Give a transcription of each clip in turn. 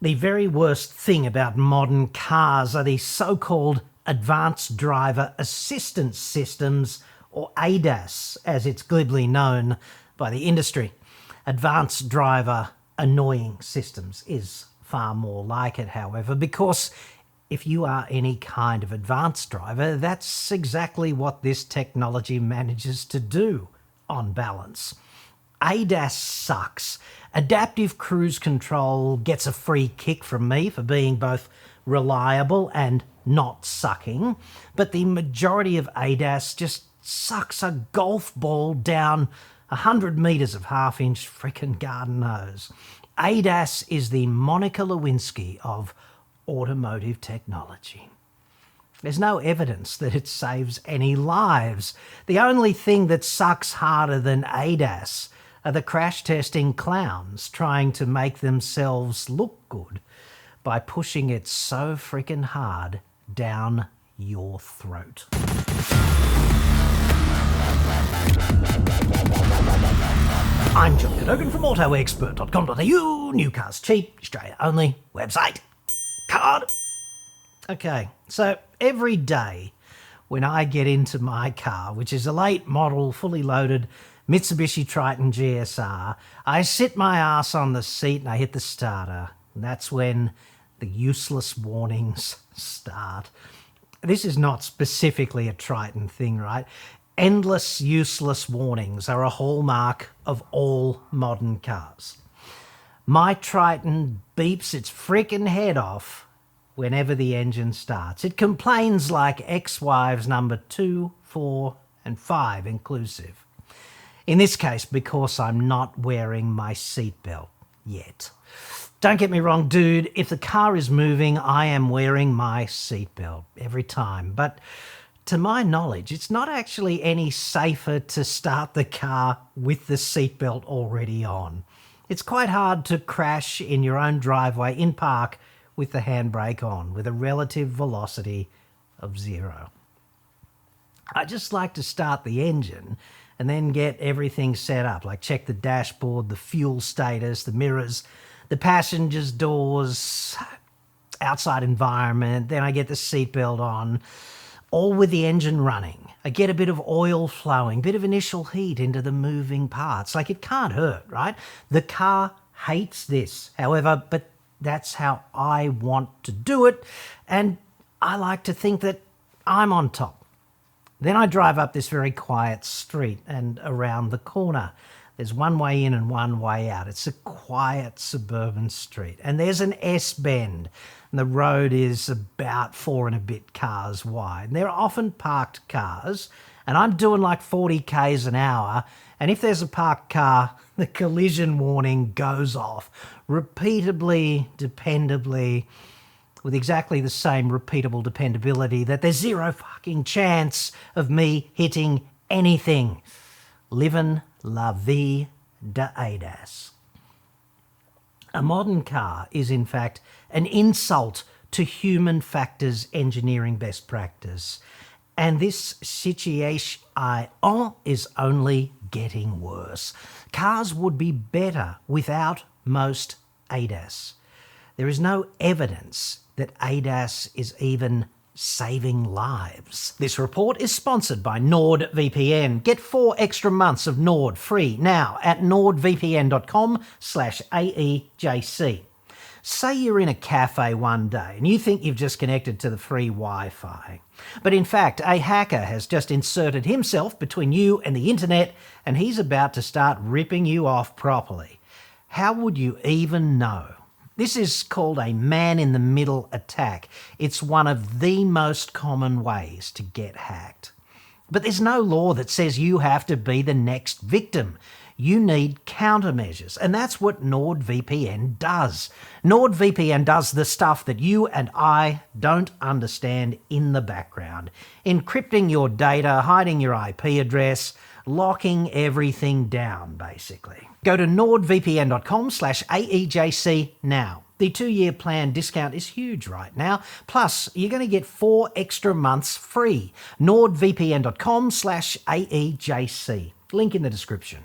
The very worst thing about modern cars are these so-called advanced driver assistance systems, or ADAS, as it's glibly known by the industry. Advanced driver annoying systems is far more like it, however, because if you are any kind of advanced driver, that's exactly what this technology manages to do, on balance. ADAS sucks. Adaptive Cruise Control gets a free kick from me for being both reliable and not sucking, but the majority of ADAS just sucks a golf ball down 100 metres of half-inch frickin' garden hose. ADAS is the Monica Lewinsky of automotive technology. There's no evidence that it saves any lives. The only thing that sucks harder than ADAS are the crash testing clowns trying to make themselves look good by pushing it so frickin' hard down your throat. I'm John Cadogan from AutoExpert.com.au, new cars cheap, Australia only, website, card. Okay, so every day when I get into my car, which is a late model, fully loaded Mitsubishi Triton GSR, I sit my ass on the seat and I hit the starter. And that's when the useless warnings start. This is not specifically a Triton thing, right? Endless useless warnings are a hallmark of all modern cars. My Triton beeps its frickin' head off whenever the engine starts. It complains like ex-wives number 2, 4 and 5 inclusive. In this case, because I'm not wearing my seatbelt yet. Don't get me wrong, dude, if the car is moving, I am wearing my seatbelt every time. But to my knowledge, it's not actually any safer to start the car with the seatbelt already on. It's quite hard to crash in your own driveway in park with the handbrake on, with a relative velocity of 0. I just like to start the engine and then get everything set up, like check the dashboard, the fuel status, the mirrors, the passengers' doors, outside environment, then I get the seatbelt on, all with the engine running. I get a bit of oil flowing, bit of initial heat into the moving parts. Like, it can't hurt, right? The car hates this, however, but that's how I want to do it, and I like to think that I'm on top. Then I drive up this very quiet street and around the corner. There's one way in and one way out. It's a quiet suburban street. And there's an S-bend. And the road is about 4 and a bit cars wide. And there are often parked cars. And I'm doing like 40 k's an hour. And if there's a parked car, the collision warning goes off repeatably, dependably, with exactly the same repeatable dependability that there's zero fucking chance of me hitting anything. Livin' la vie de ADAS. A modern car is in fact an insult to human factors engineering best practice. And this situation is only getting worse. Cars would be better without most ADAS. There is no evidence that ADAS is even saving lives. This report is sponsored by NordVPN. Get 4 extra months of Nord free now at nordvpn.com/AEJC. Say you're in a cafe one day and you think you've just connected to the free Wi-Fi. But in fact, a hacker has just inserted himself between you and the internet and he's about to start ripping you off properly. How would you even know? This is called a man-in-the-middle attack. It's one of the most common ways to get hacked. But there's no law that says you have to be the next victim. You need countermeasures, and that's what NordVPN does. NordVPN does the stuff that you and I don't understand in the background. Encrypting your data, hiding your IP address, locking everything down, basically. Go to nordvpn.com/AEJC now. The 2-year plan discount is huge right now. Plus, you're going to get 4 extra months free. nordvpn.com/AEJC. Link in the description.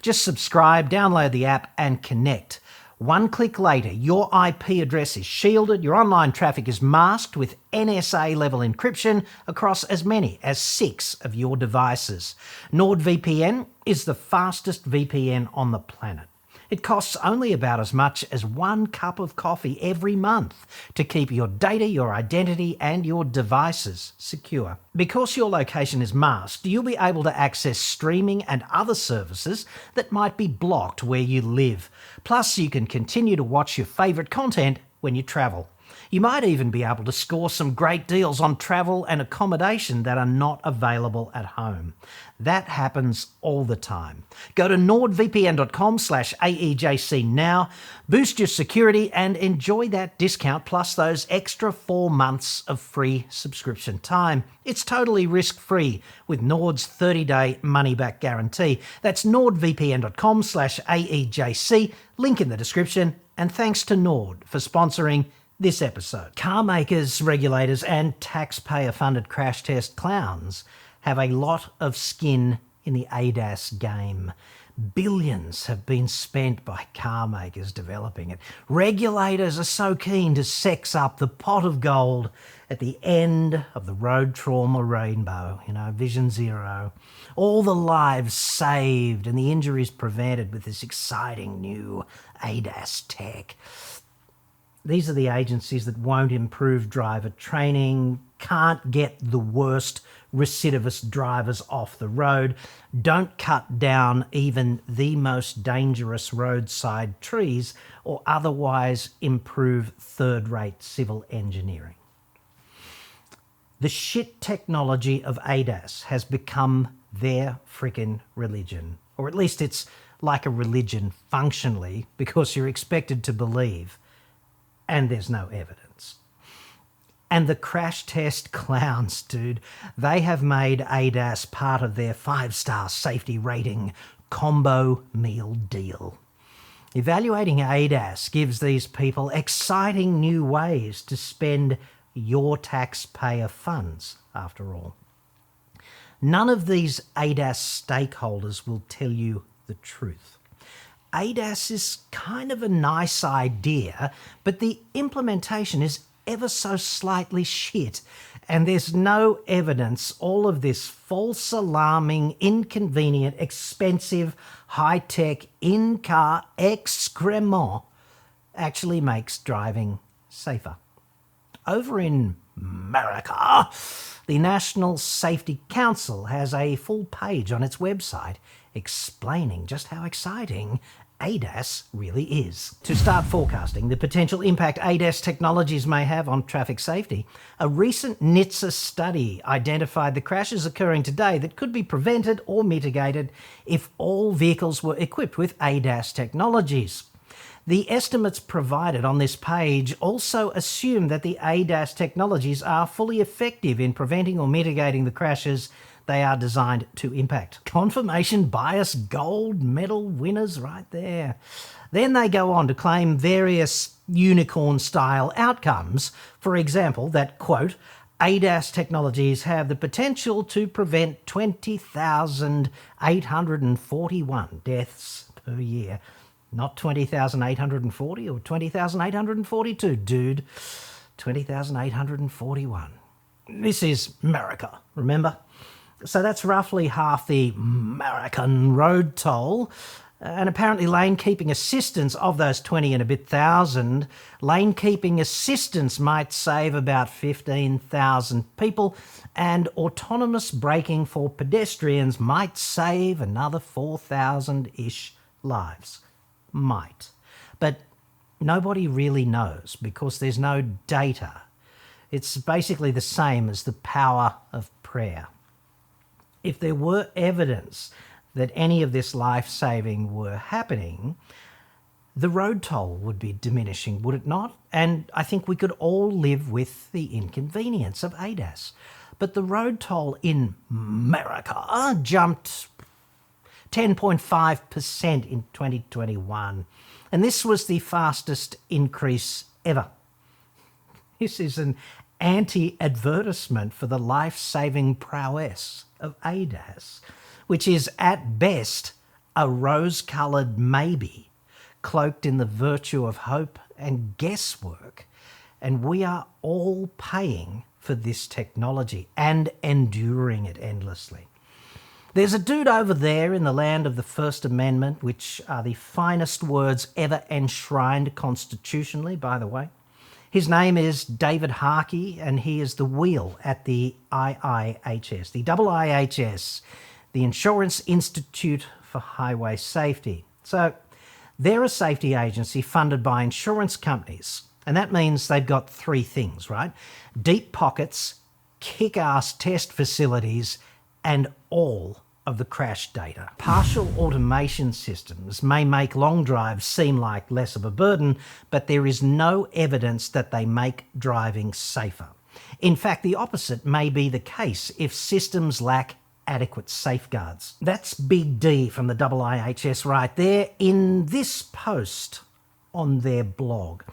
Just subscribe, download the app and connect. One click later, your IP address is shielded, your online traffic is masked with NSA-level encryption across as many as 6 of your devices. NordVPN is the fastest VPN on the planet. It costs only about as much as 1 cup of coffee every month to keep your data, your identity, and your devices secure. Because your location is masked, you'll be able to access streaming and other services that might be blocked where you live. Plus, you can continue to watch your favourite content when you travel. You might even be able to score some great deals on travel and accommodation that are not available at home. That happens all the time. Go to nordvpn.com/AEJC now, boost your security and enjoy that discount plus those extra 4 months of free subscription time. It's totally risk-free with Nord's 30-day money-back guarantee. That's nordvpn.com/AEJC, link in the description, and thanks to Nord for sponsoring this episode. Car makers, regulators, and taxpayer-funded crash test clowns have a lot of skin in the ADAS game. Billions have been spent by car makers developing it. Regulators are so keen to sex up the pot of gold at the end of the road trauma rainbow, Vision Zero. All the lives saved and the injuries prevented with this exciting new ADAS tech. These are the agencies that won't improve driver training, can't get the worst recidivist drivers off the road, don't cut down even the most dangerous roadside trees, or otherwise improve third-rate civil engineering. The shit technology of ADAS has become their frickin' religion. Or at least it's like a religion functionally, because you're expected to believe, and there's no evidence. And the crash test clowns, dude, they have made ADAS part of their 5-star safety rating combo meal deal. Evaluating ADAS gives these people exciting new ways to spend your taxpayer funds, after all. None of these ADAS stakeholders will tell you the truth. ADAS is kind of a nice idea, but the implementation is ever so slightly shit, and there's no evidence all of this false alarming, inconvenient, expensive, high-tech, in-car excrement actually makes driving safer. Over in America, the National Safety Council has a full page on its website explaining just how exciting ADAS really is. To start forecasting the potential impact ADAS technologies may have on traffic safety, a recent NHTSA study identified the crashes occurring today that could be prevented or mitigated if all vehicles were equipped with ADAS technologies. The estimates provided on this page also assume that the ADAS technologies are fully effective in preventing or mitigating the crashes they are designed to impact. Confirmation bias gold medal winners right there. Then they go on to claim various unicorn-style outcomes. For example, that, quote, ADAS technologies have the potential to prevent 20,841 deaths per year. Not 20,840 or 20,842, dude. 20,841. This is America, remember? So that's roughly half the American road toll. And apparently lane keeping assistance of those 20 and a bit thousand, lane keeping assistance might save about 15,000 people, and autonomous braking for pedestrians might save another 4,000-ish lives. Might. But nobody really knows because there's no data. It's basically the same as the power of prayer. If there were evidence that any of this life-saving were happening, the road toll would be diminishing, would it not? And I think we could all live with the inconvenience of ADAS. But the road toll in America jumped 10.5% in 2021. And this was the fastest increase ever. This is an anti-advertisement for the life-saving prowess of ADAS, which is at best a rose-coloured maybe, cloaked in the virtue of hope and guesswork. And we are all paying for this technology and enduring it endlessly. There's a dude over there in the land of the First Amendment, which are the finest words ever enshrined constitutionally, by the way. His name is David Harkey, and he is the wheel at the IIHS, the IIHS, the Insurance Institute for Highway Safety. So they're a safety agency funded by insurance companies, and that means they've got three things, right? Deep pockets, kick-ass test facilities, and all of the crash data. Partial automation systems may make long drives seem like less of a burden, but there is no evidence that they make driving safer. In fact, the opposite may be the case if systems lack adequate safeguards. That's Big D from the IIHS right there in this post on their blog.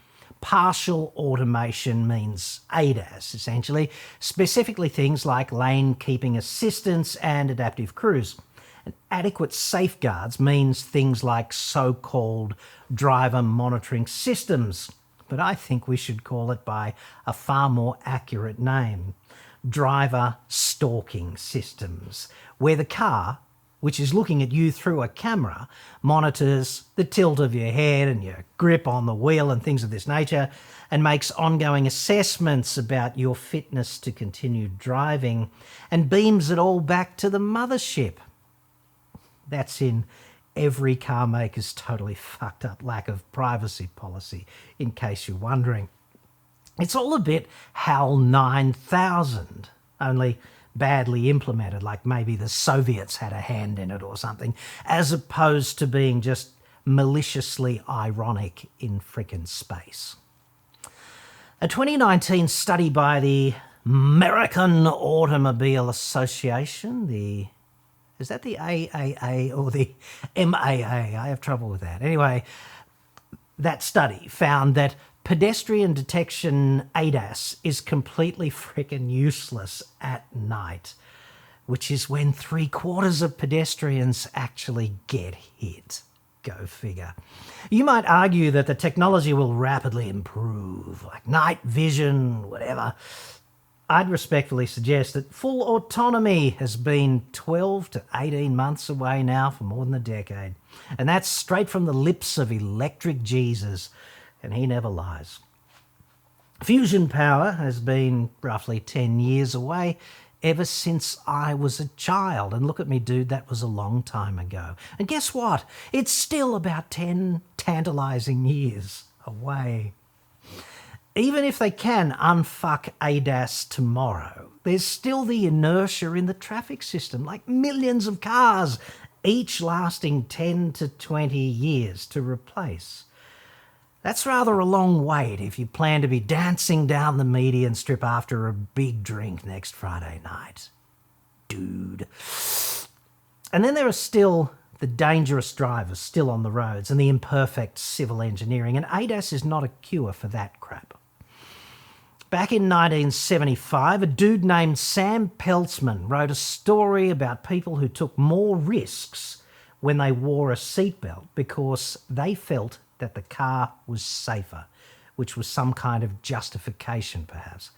Partial automation means ADAS, essentially, specifically things like lane keeping assistance and adaptive cruise. And adequate safeguards means things like so-called driver monitoring systems, but I think we should call it by a far more accurate name: driver stalking systems, where the car, which is looking at you through a camera, monitors the tilt of your head and your grip on the wheel and things of this nature, and makes ongoing assessments about your fitness to continue driving, and beams it all back to the mothership. That's in every car maker's totally fucked up lack of privacy policy, in case you're wondering. It's all a bit HAL 9000, only badly implemented, like maybe the Soviets had a hand in it or something, as opposed to being just maliciously ironic in frickin' space. A 2019 study by the American Automobile Association, is that the AAA or the MAA? I have trouble with that. Anyway, that study found that pedestrian detection ADAS is completely frickin' useless at night, which is when 3/4 of pedestrians actually get hit. Go figure. You might argue that the technology will rapidly improve, like night vision, whatever. I'd respectfully suggest that full autonomy has been 12 to 18 months away now for more than a decade. And that's straight from the lips of Electric Jesus, and he never lies. Fusion power has been roughly 10 years away ever since I was a child. And look at me, dude, that was a long time ago. And guess what? It's still about 10 tantalising years away. Even if they can unfuck ADAS tomorrow, there's still the inertia in the traffic system, like millions of cars, each lasting 10 to 20 years to replace. That's rather a long wait if you plan to be dancing down the median strip after a big drink next Friday night. Dude. And then there are still the dangerous drivers still on the roads and the imperfect civil engineering, and ADAS is not a cure for that crap. Back in 1975, a dude named Sam Peltzman wrote a story about people who took more risks when they wore a seatbelt because they felt that the car was safer, which was some kind of justification, perhaps.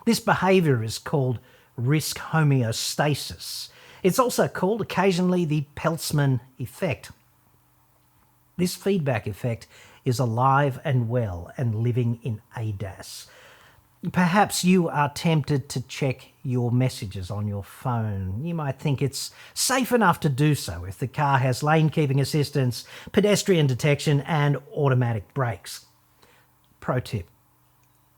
This behaviour is called risk homeostasis. It's also called occasionally the Peltzman effect. This feedback effect is alive and well and living in ADAS. Perhaps you are tempted to check your messages on your phone. You might think it's safe enough to do so if the car has lane keeping assistance, pedestrian detection, and automatic brakes. Pro tip: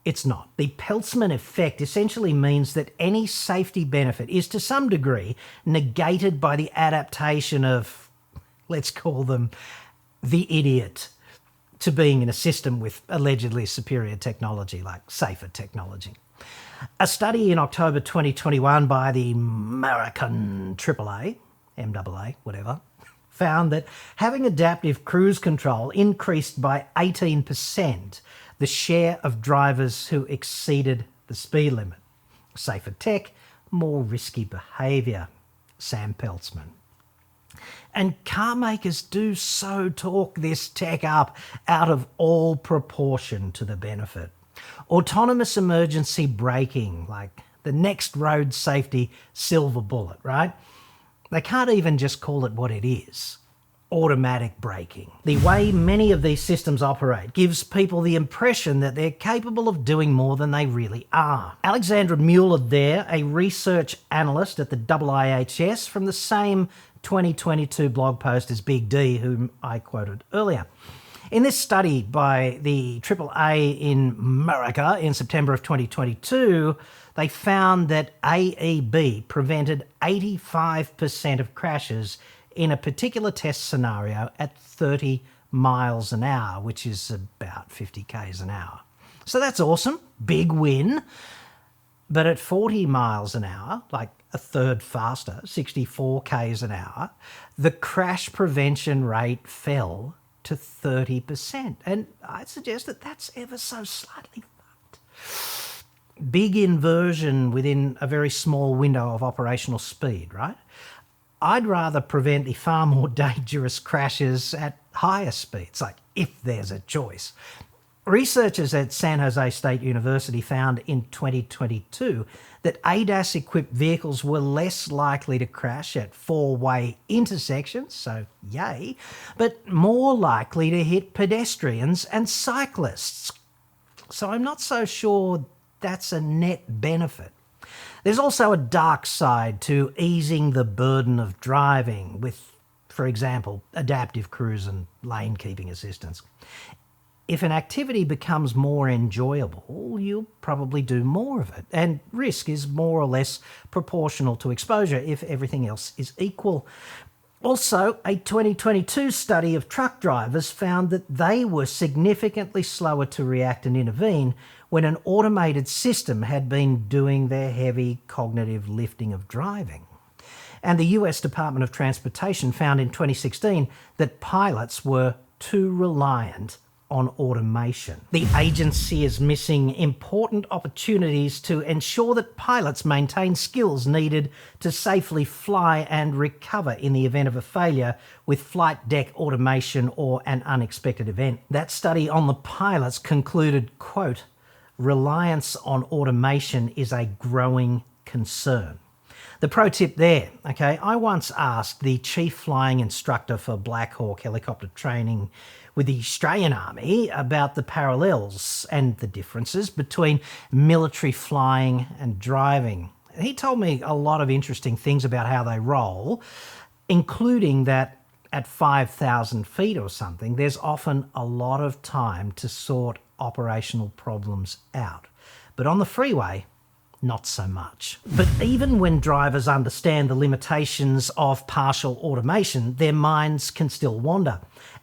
it's not. The Peltzman effect essentially means that any safety benefit is to some degree negated by the adaptation of, let's call them, the idiot to being in a system with allegedly superior technology, like safer technology. A study in October 2021 by the American AAA, MAA, whatever, found that having adaptive cruise control increased by 18% the share of drivers who exceeded the speed limit. Safer tech, more risky behaviour. Sam Peltzman. And car makers do so talk this tech up out of all proportion to the benefit. Autonomous emergency braking, like the next road safety silver bullet, right? They can't even just call it what it is. Automatic braking. The way many of these systems operate gives people the impression that they're capable of doing more than they really are. Alexandra Mueller there, a research analyst at the IIHS from the same 2022 blog post as Big D, whom I quoted earlier. In this study by the AAA in America in September of 2022, they found that AEB prevented 85% of crashes in a particular test scenario at 30 miles an hour, which is about 50 k's an hour. So that's awesome, big win. But at 40 miles an hour, like a third faster, 64 k's an hour, the crash prevention rate fell to 30%. And I'd suggest that that's ever so slightly fucked. Big inversion within a very small window of operational speed, right? I'd rather prevent the far more dangerous crashes at higher speeds, like if there's a choice. Researchers at San Jose State University found in 2022 that ADAS-equipped vehicles were less likely to crash at four-way intersections, so yay, but more likely to hit pedestrians and cyclists. So I'm not so sure that's a net benefit. There's also a dark side to easing the burden of driving with, for example, adaptive cruise and lane keeping assistance. If an activity becomes more enjoyable, you'll probably do more of it, and risk is more or less proportional to exposure if everything else is equal. Also, a 2022 study of truck drivers found that they were significantly slower to react and intervene when an automated system had been doing their heavy cognitive lifting of driving. And the US Department of Transportation found in 2016 that pilots were too reliant on automation. The agency is missing important opportunities to ensure that pilots maintain skills needed to safely fly and recover in the event of a failure with flight deck automation or an unexpected event. That study on the pilots concluded, quote, "Reliance on automation is a growing concern." The pro tip there, okay, I once asked the chief flying instructor for Black Hawk helicopter training with the Australian Army about the parallels and the differences between military flying and driving. He told me a lot of interesting things about how they roll, including that at 5,000 feet or something, there's often a lot of time to sort operational problems out. But on the freeway, not so much. But even when drivers understand the limitations of partial automation, their minds can still wander.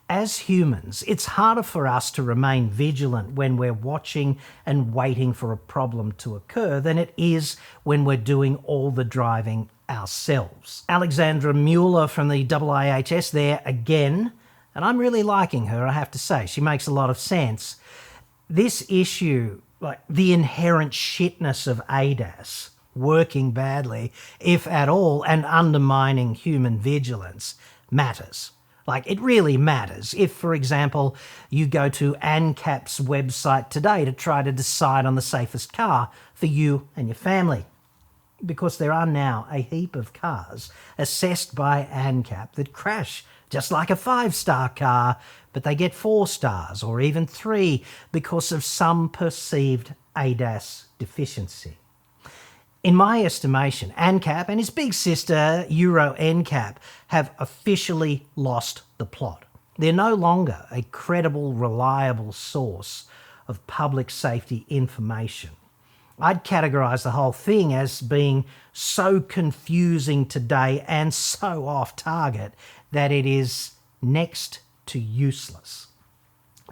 As humans, it's harder for us to remain vigilant when we're watching and waiting for a problem to occur than it is when we're doing all the driving ourselves. Alexandra Mueller from the IIHS there again, and I'm really liking her, I have to say. She makes a lot of sense. This issue, like the inherent shitness of ADAS, working badly, if at all, and undermining human vigilance, matters. Like, it really matters. If, for example, you go to ANCAP's website today to try to decide on the safest car for you and your family, because there are now a heap of cars assessed by ANCAP that crash just like a 5-star car, but they get 4 stars or even 3 because of some perceived ADAS deficiency. In my estimation, ANCAP and his big sister Euro NCAP have officially lost the plot. They're no longer a credible, reliable source of public safety information. I'd categorise the whole thing as being so confusing today and so off target that it is next to useless.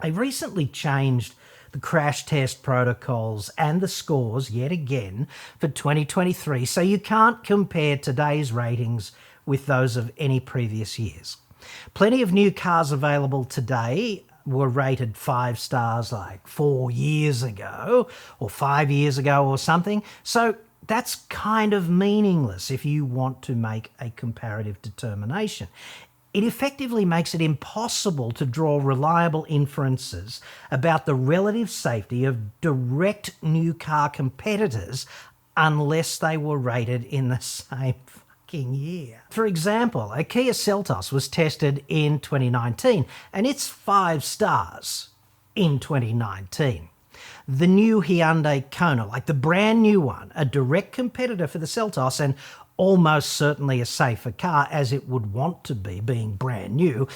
They recently changed the crash test protocols and the scores yet again for 2023, so you can't compare today's ratings with those of any previous years. Plenty of new cars available today were rated 5 stars like 4 years ago or 5 years ago or something, so That's kind of meaningless if you want to make a comparative determination. It effectively makes it impossible to draw reliable inferences about the relative safety of direct new car competitors unless they were rated in the same fucking year. For example, a Kia Seltos was tested in 2019 and it's 5 stars in 2019. The new Hyundai Kona, like the brand new one, a direct competitor for the Seltos and almost certainly a safer car as it would want to be, being brand new,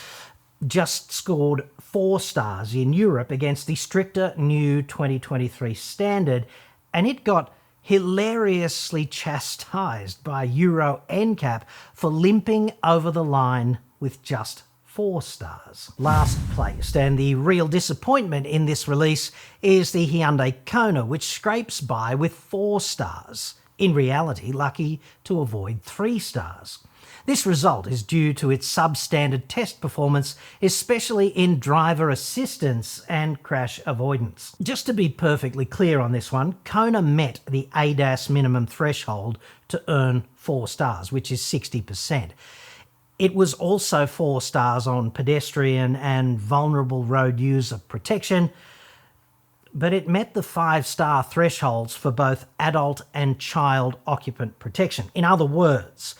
just scored 4 stars in Europe against the stricter new 2023 standard, and it got hilariously chastised by Euro NCAP for limping over the line with just 4 stars. Last placed, and the real disappointment in this release, is the Hyundai Kona, which scrapes by with 4 stars. In reality, lucky to avoid 3 stars. This result is due to its substandard test performance, especially in driver assistance and crash avoidance. Just to be perfectly clear on this one, Kona met the ADAS minimum threshold to earn 4 stars, which is 60%. It was also 4 stars on pedestrian and vulnerable road user protection, but it met the 5-star thresholds for both adult and child occupant protection. In other words,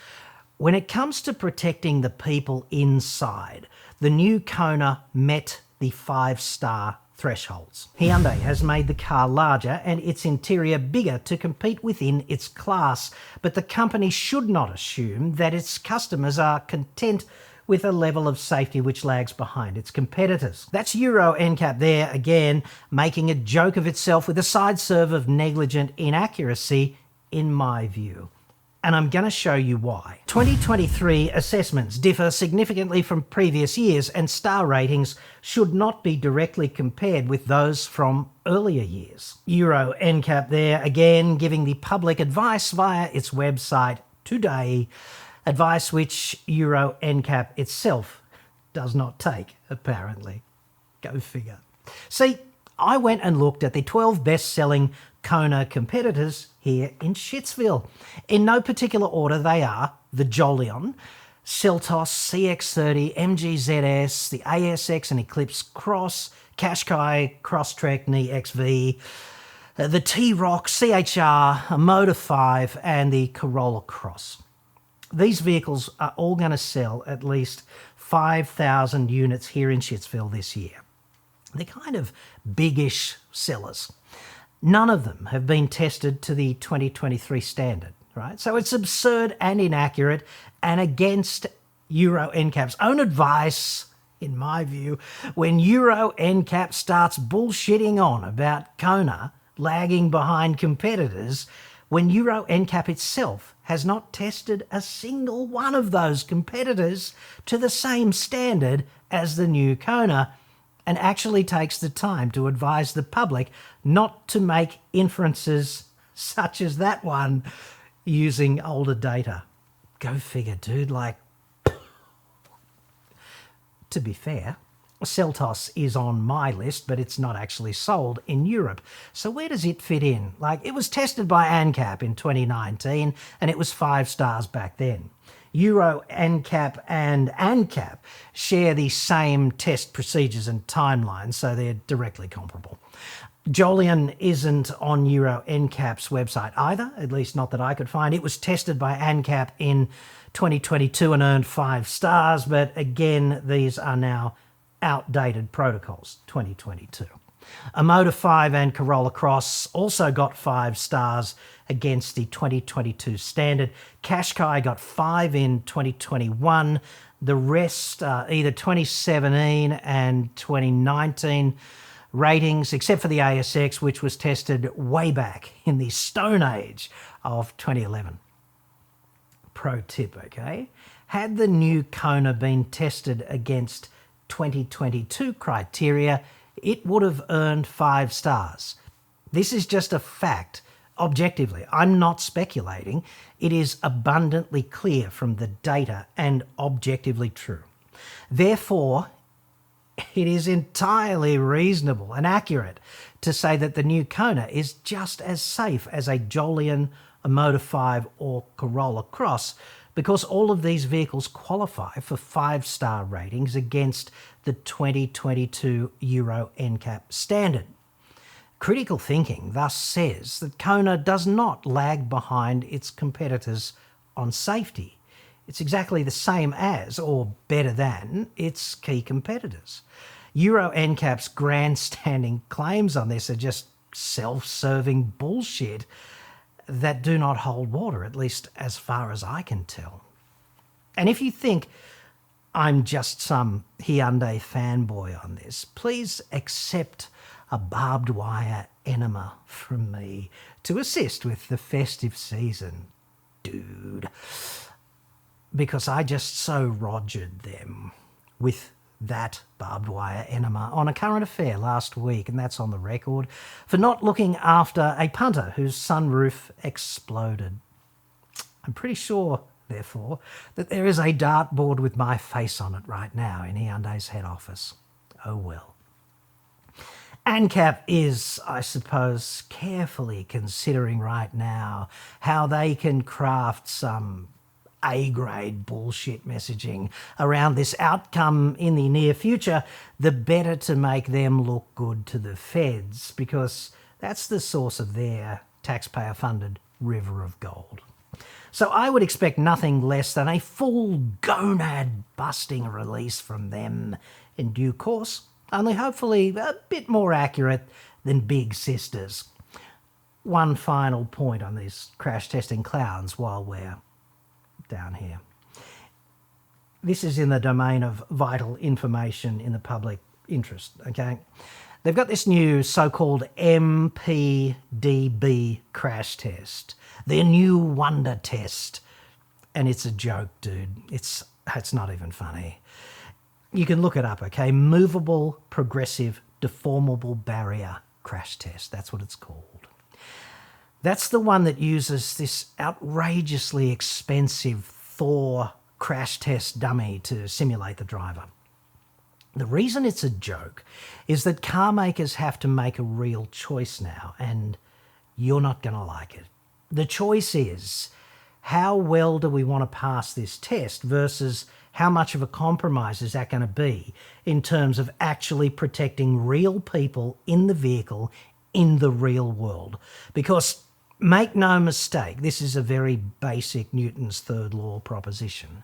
when it comes to protecting the people inside, the new Kona met the 5-star thresholds. Hyundai has made the car larger and its interior bigger to compete within its class, but the company should not assume that its customers are content with a level of safety which lags behind its competitors. That's Euro NCAP there again, making a joke of itself with a side serve of negligent inaccuracy, in my view. And I'm going to show you why. 2023 assessments differ significantly from previous years, and star ratings should not be directly compared with those from earlier years. Euro NCAP there again, giving the public advice via its website today, advice which Euro NCAP itself does not take, apparently. Go figure. See, I went and looked at the 12 best-selling Kona competitors here in Shitsville. In no particular order, they are the Jolion, Seltos, CX-30, MGZS, the ASX and Eclipse Cross, Qashqai, Crosstrek, Knee XV, the T-Roc, CHR, a Motor 5 and the Corolla Cross. These vehicles are all going to sell at least 5,000 units here in Shitsville this year. They're kind of biggish sellers. None of them have been tested to the 2023 standard, right? So it's absurd and inaccurate and against Euro NCAP's own advice, in my view, when Euro NCAP starts bullshitting on about Kona lagging behind competitors, when Euro NCAP itself has not tested a single one of those competitors to the same standard as the new Kona, and actually takes the time to advise the public not to make inferences such as that one using older data. Go figure, dude. Like, to be fair, Seltos is on my list, but it's not actually sold in Europe. So where does it fit in? Like, it was tested by ANCAP in 2019, and it was 5 stars back then. Euro NCAP and ANCAP share the same test procedures and timelines, so they're directly comparable. Jolion isn't on Euro NCAP's website either, at least not that I could find. It was tested by ANCAP in 2022 and earned 5 stars, but again, these are now outdated protocols, 2022. A Motor 5 and Corolla Cross also got 5 stars against the 2022 standard. Qashqai got 5 in 2021. The rest are either 2017 and 2019 ratings, except for the ASX, which was tested way back in the Stone Age of 2011. Pro tip, okay? Had the new Kona been tested against 2022 criteria, it would have earned 5 stars. This is just a fact, objectively. I'm not speculating. It is abundantly clear from the data and objectively true. Therefore, it is entirely reasonable and accurate to say that the new Kona is just as safe as a Jolion a Motor 5 or Corolla Cross, because all of these vehicles qualify for 5-star ratings against the 2022 Euro NCAP standard. Critical thinking thus says that Kona does not lag behind its competitors on safety. It's exactly the same as, or better than, its key competitors. Euro NCAP's grandstanding claims on this are just self-serving bullshit that do not hold water, at least as far as I can tell. And if you think I'm just some Hyundai fanboy on this, please accept a barbed wire enema from me to assist with the festive season, dude. Because I just so rogered them with that barbed wire enema on a current affair last week, and that's on the record, for not looking after a punter whose sunroof exploded. I'm pretty sure, therefore, that there is a dartboard with my face on it right now in Hyundai's head office. Oh well. ANCAP is, I suppose, carefully considering right now how they can craft some A-grade bullshit messaging around this outcome in the near future, the better to make them look good to the feds, because that's the source of their taxpayer-funded river of gold. So I would expect nothing less than a full gonad-busting release from them in due course, only hopefully a bit more accurate than Big Sisters. One final point on these crash testing clowns while we're down here. This is in the domain of vital information in the public interest, okay? They've got this new so-called MPDB crash test, their new wonder test, and it's a joke, dude. It's not even funny. You can look it up, okay? Movable, progressive, deformable barrier crash test. That's what it's called. That's the one that uses this outrageously expensive Thor crash test dummy to simulate the driver. The reason it's a joke is that car makers have to make a real choice now, and you're not going to like it. The choice is, how well do we want to pass this test versus how much of a compromise is that going to be in terms of actually protecting real people in the vehicle in the real world? Because make no mistake, this is a very basic Newton's third law proposition.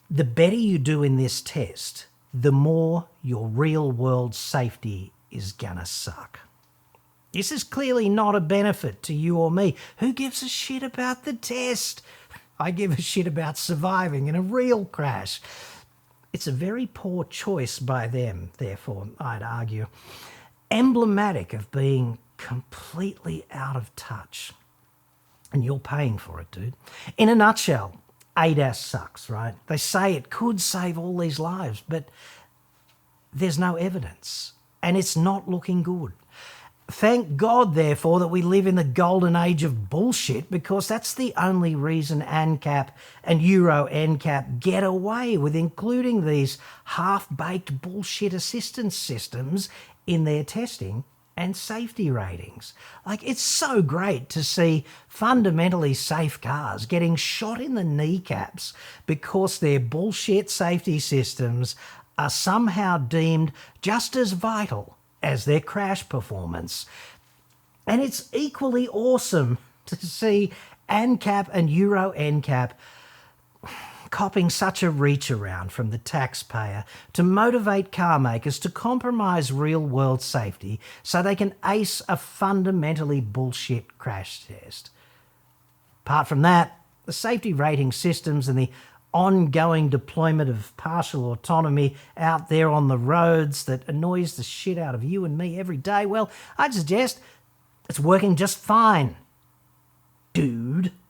The better you do in this test, the more your real world safety is gonna suck. This is clearly not a benefit to you or me. Who gives a shit about the test? I give a shit about surviving in a real crash. It's a very poor choice by them, therefore, I'd argue. Emblematic of being completely out of touch. And you're paying for it, dude. In a nutshell, ADAS sucks, right? They say it could save all these lives, but there's no evidence. And it's not looking good. Thank God, therefore, that we live in the golden age of bullshit, because that's the only reason ANCAP and Euro NCAP get away with including these half-baked bullshit assistance systems in their testing and safety ratings. Like, it's so great to see fundamentally safe cars getting shot in the kneecaps because their bullshit safety systems are somehow deemed just as vital as their crash performance. And it's equally awesome to see ANCAP and Euro NCAP copping such a reach around from the taxpayer to motivate car makers to compromise real-world safety so they can ace a fundamentally bullshit crash test. Apart from that, the safety rating systems and the ongoing deployment of partial autonomy out there on the roads that annoys the shit out of you and me every day, well, I'd suggest it's working just fine, dude.